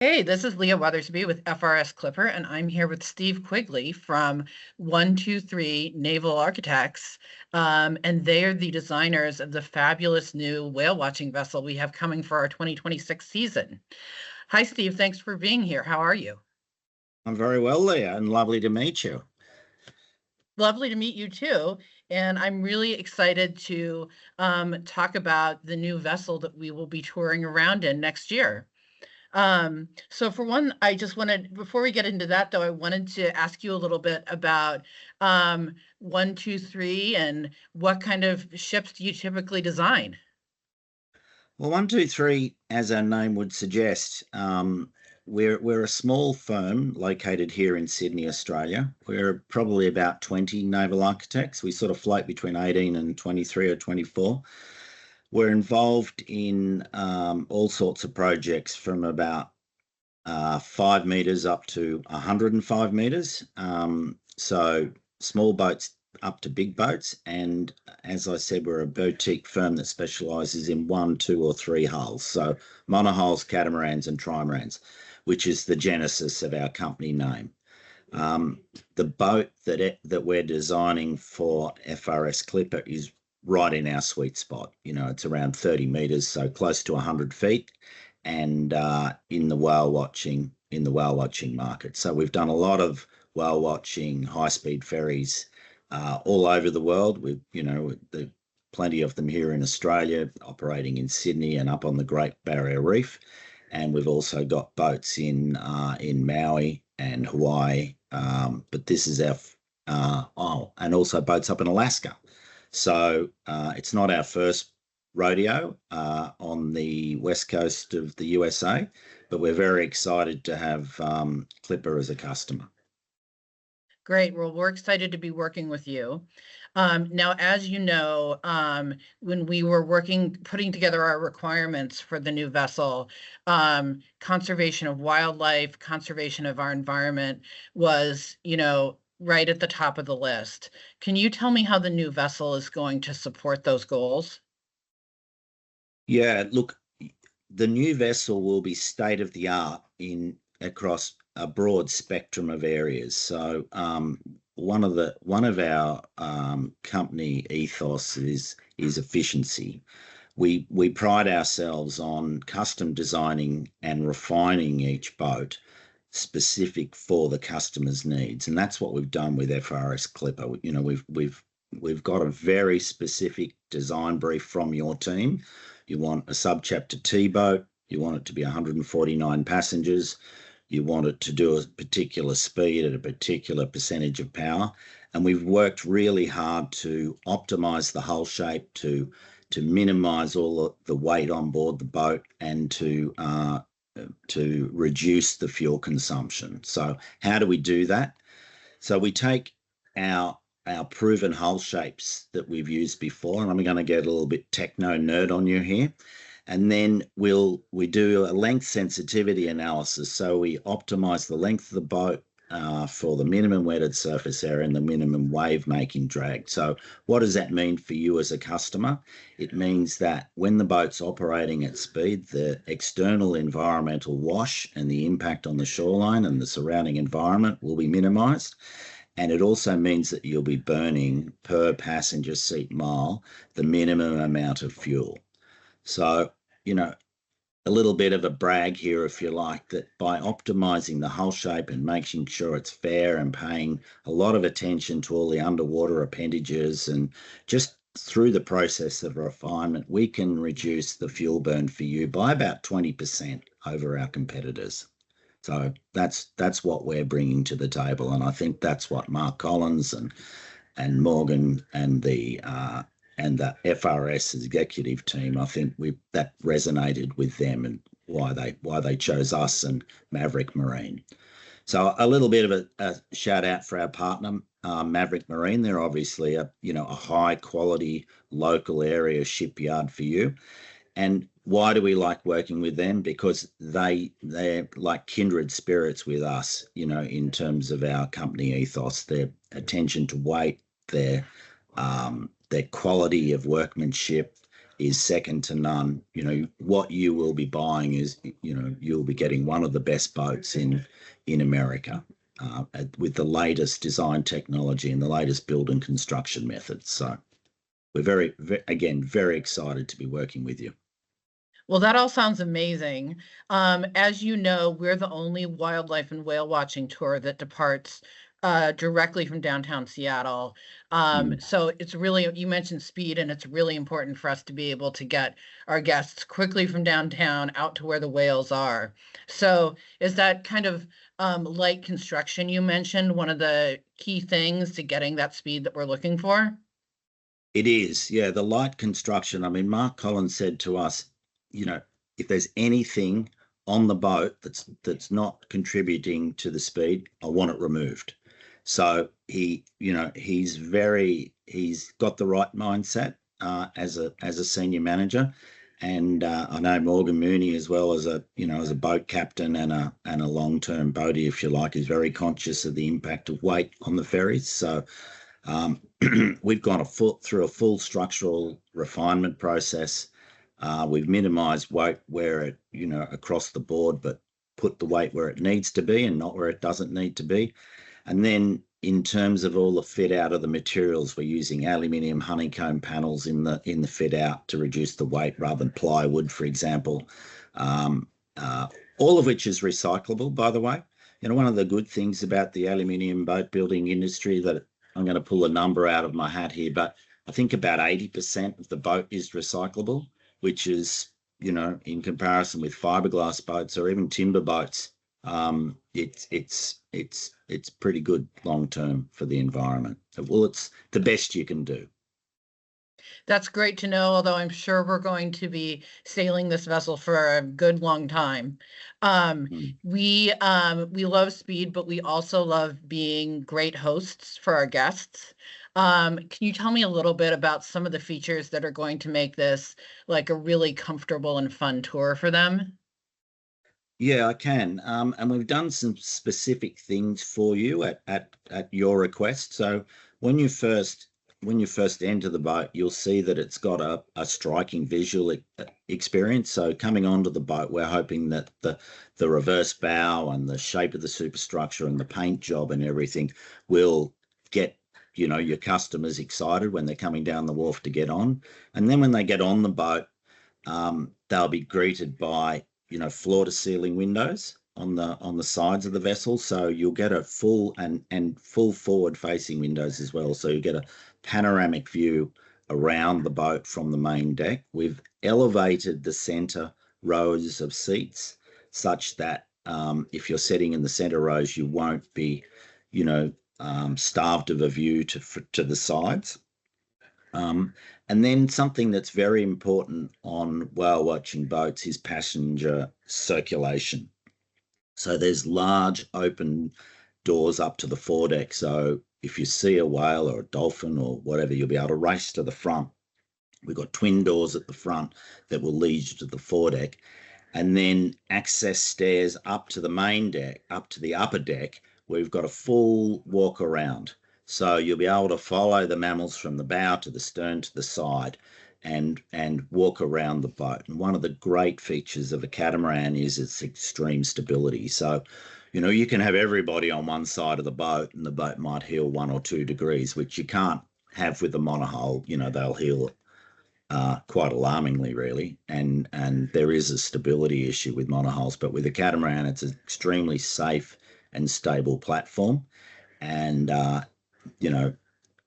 Hey, this is Leah Weathersby with FRS Clipper, and I'm here with Steve Quigley from 123 Naval Architects. And they are the designers of the fabulous new whale watching vessel we have coming for our 2026 season. Hi, Steve. Thanks for being here. How are you? I'm very well, Leah, and lovely to meet you. Lovely to meet you too. And I'm really excited to talk about the new vessel that we will be touring around in next year. So for one, I just wanted, before we get into that though, I wanted to ask you a little bit about 123 and what kind of ships do you typically design? Well, 123, as our name would suggest, we're a small firm located here in Sydney, Australia. We're probably about 20 naval architects. We sort of float between 18 and 23 or 24. We're involved in all sorts of projects from about 5 meters up to 105 meters. So small boats up to big boats. And as I said, we're a boutique firm that specializes in one, two, or three hulls. So monohulls, catamarans, and trimarans, which is the genesis of our company name. The boat that we're designing for FRS Clipper is right in our sweet spot. It's around 30 meters, so close to 100 feet, and in the whale watching market. So we've done a lot of whale watching high speed ferries all over the world. Plenty of them here in Australia, operating in Sydney and up on the Great Barrier Reef, and we've also got boats in Maui and Hawaii. But this is and also boats up in Alaska. So it's not our first rodeo on the west coast of the USA, but we're very excited to have Clipper as a customer. Great. Well, we're excited to be working with you. Now, as you know, when we were putting together our requirements for the new vessel, conservation of wildlife, conservation of our environment was, right at the top of the list. Can you tell me how the new vessel is going to support those goals? Yeah, look, the new vessel will be state of the art in across a broad spectrum of areas. So one of our company ethos is efficiency. We pride ourselves on custom designing and refining each boat specific for the customer's needs, and that's what we've done with FRS Clipper. We've got a very specific design brief from your team. You want a subchapter T boat. You want it to be 149 passengers. You want it to do a particular speed at a particular percentage of power. And we've worked really hard to optimize the hull shape, to minimize all the weight on board the boat, and to reduce the fuel consumption. So how do we do that? So we take our proven hull shapes that we've used before, and I'm going to get a little bit techno nerd on you here. And then we do a length sensitivity analysis. So we optimize the length of the boat for the minimum wetted surface area and the minimum wave making drag. So what does that mean for you as a customer? It means that when the boat's operating at speed, the external environmental wash and the impact on the shoreline and the surrounding environment will be minimized. And it also means that you'll be burning per passenger seat mile the minimum amount of fuel. So, a little bit of a brag here, if you like, that by optimizing the hull shape and making sure it's fair and paying a lot of attention to all the underwater appendages and just through the process of refinement, we can reduce the fuel burn for you by about 20% over our competitors. So that's what we're bringing to the table, and I think that's what Mark Collins and Morgan and the FRS executive team, I think that resonated with them and why they chose us and Maverick Marine. So a little bit of a shout out for our partner, Maverick Marine. They're obviously a high quality local area shipyard for you. And why do we like working with them? Because they're like kindred spirits with us, in terms of our company ethos, their attention to weight, their quality of workmanship, is second to none. What you will be buying is, you'll be getting one of the best boats in America, with the latest design technology and the latest build and construction methods. So we're again, very excited to be working with you. Well, that all sounds amazing. As you know, we're the only wildlife and whale watching tour that departs directly from downtown Seattle. Mm. So it's really, you mentioned speed, and it's really important for us to be able to get our guests quickly from downtown out to where the whales are. So is that kind of light construction you mentioned one of the key things to getting that speed that we're looking for? It is, yeah. The light construction. I mean, Mark Collins said to us, if there's anything on the boat that's not contributing to the speed, I want it removed. So he's got the right mindset, as a senior manager, and I know Morgan Mooney, as well, as a boat captain and a long-term boatie, if you like, is very conscious of the impact of weight on the ferries. So um, we've gone through a full structural refinement process. We've minimised weight where it, across the board, but put the weight where it needs to be and not where it doesn't need to be. And then in terms of all the fit out of the materials, we're using aluminium honeycomb panels in the fit out to reduce the weight rather than plywood, for example. Um, uh, all of which is recyclable, by the way. One of the good things about the aluminium boat building industry, that I'm going to pull a number out of my hat here, but I think about 80% of the boat is recyclable, which is, in comparison with fiberglass boats or even timber boats, it's pretty good long term for the environment. Well, it's the best you can do. That's great to know, although I'm sure we're going to be sailing this vessel for a good long time. Mm. We love speed, but we also love being great hosts for our guests. Can you tell me a little bit about some of the features that are going to make this like a really comfortable and fun tour for them? Yeah, I can. And we've done some specific things for you at your request. So when you first when you first enter the boat, you'll see that it's got a striking visual experience. So coming onto the boat, we're hoping that the reverse bow and the shape of the superstructure and the paint job and everything will get your customers excited when they're coming down the wharf to get on. And then when they get on the boat, they'll be greeted by floor to ceiling windows on the sides of the vessel, so you'll get a full forward facing windows as well, so you get a panoramic view around the boat from the main deck. We've elevated the center rows of seats such that, if you're sitting in the center rows, you won't be starved of a view to the sides. And then something that's very important on whale watching boats is passenger circulation. So there's large open doors up to the foredeck. So if you see a whale or a dolphin or whatever, you'll be able to race to the front. We've got twin doors at the front that will lead you to the foredeck, and then access stairs up to the main deck, up to the upper deck, where we've got a full walk around. So you'll be able to follow the mammals from the bow to the stern to the side, and walk around the boat. And one of the great features of a catamaran is its extreme stability. So, you can have everybody on one side of the boat and the boat might heel 1 or 2 degrees, which you can't have with the monohull. They'll heel quite alarmingly, really. And there is a stability issue with monohulls, but with a catamaran, it's an extremely safe and stable platform. And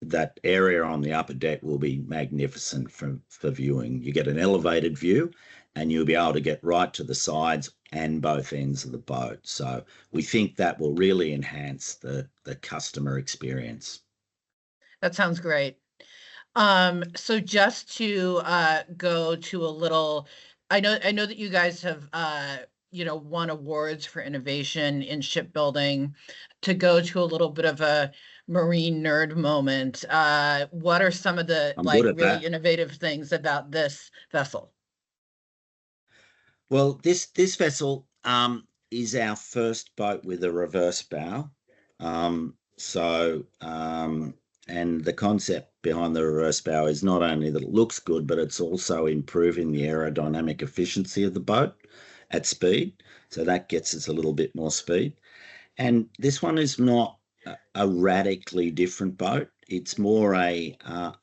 that area on the upper deck will be magnificent for viewing. You get an elevated view, and you'll be able to get right to the sides and both ends of the boat. So we think that will really enhance the customer experience. That sounds great. So just to go to a little, I know that you guys have won awards for innovation in shipbuilding. To go to a little bit of a marine nerd moment, what are some of the I'm good like at really that. innovative things about this vessel? Well, this vessel is our first boat with a reverse bow. So And the concept behind the reverse bow is not only that it looks good, but it's also improving the aerodynamic efficiency of the boat at speed. So that gets us a little bit more speed. And this one is not a radically different boat. It's more a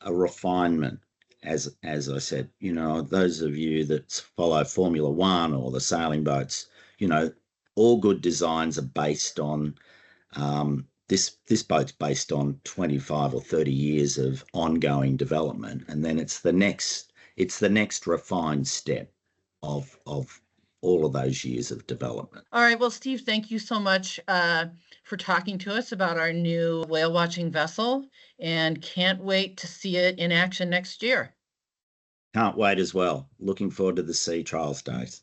refinement, as I said. You know, those of you that follow Formula One or the sailing boats, you know, all good designs are based on this boat's based on 25 or 30 years of ongoing development, and then it's the next refined step of all of those years of development. All right. Well, Steve, thank you so much for talking to us about our new whale watching vessel, and can't wait to see it in action next year. Can't wait as well. Looking forward to the sea trials days.